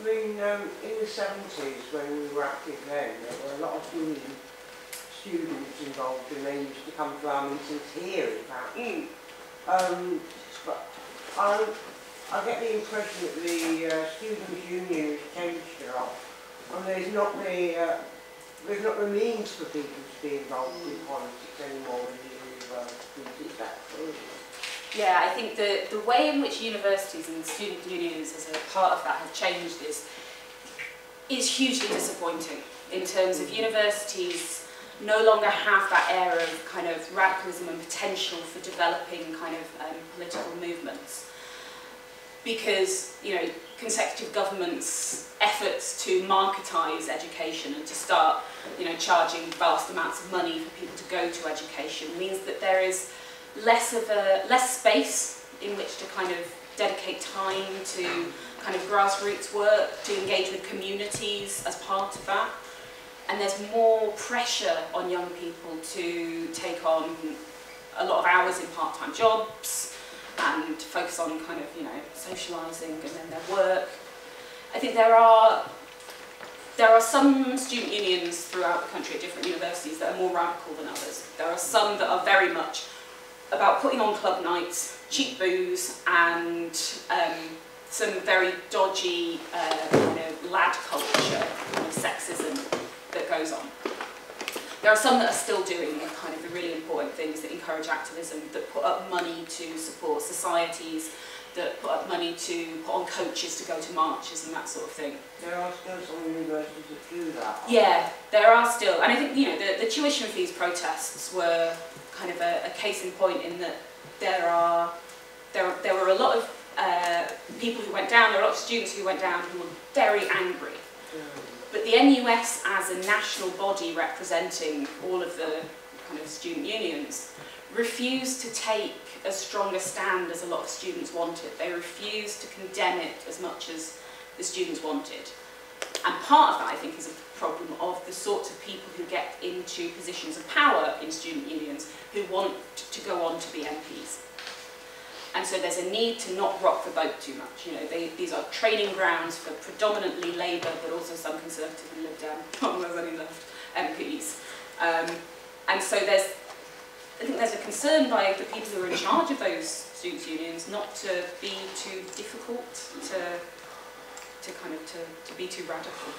I mean, in the 70s, when we were active then, there were a lot of union students involved, and they used to come to our meetings here, in fact. But I get the impression that the students' union has changed a lot, and there's not the means for people to be involved in politics anymore in the universities. Is that true? Yeah, I think the way in which universities and student unions as a part of that have changed is hugely disappointing in terms of universities no longer have that air of kind of radicalism and potential for developing kind of political movements. Because, you know, consecutive governments' efforts to marketise education and to start, you know, charging vast amounts of money for people to go to education means that there is less space in which to kind of dedicate time to kind of grassroots work, to engage with communities as part of that. And there's more pressure on young people to take on a lot of hours in part-time jobs and focus on kind of, you know, socialising and then their work. I think there are some student unions throughout the country at different universities that are more radical than others. There are some that are very much about putting on club nights, cheap booze, and some very dodgy kind of lad culture, kind of sexism that goes on. There are some that are still doing kind of the really important things that encourage activism, that put up money to support societies, that put up money to put on coaches to go to marches and that sort of thing. There are still some universities that do that. Yeah, there are still, and I think, you know, the tuition fees protests were kind of a case in point in that there were a lot of people who went down, there were a lot of students who went down who were very angry. But the NUS, as a national body representing all of the kind of student unions, refused to take as strong a stand as a lot of students wanted. They refused to condemn it as much as the students wanted. And part of that, I think, is a problem of the sorts of people who get into positions of power in student unions who want to go on to be MPs. And so there's a need to not rock the boat too much. You know, these are training grounds for predominantly Labour, but also some Conservative and Lib Dem, not there's any left, MPs. And so I think there's a concern by the people who are in charge of those students' unions not to be too difficult, to be too radical.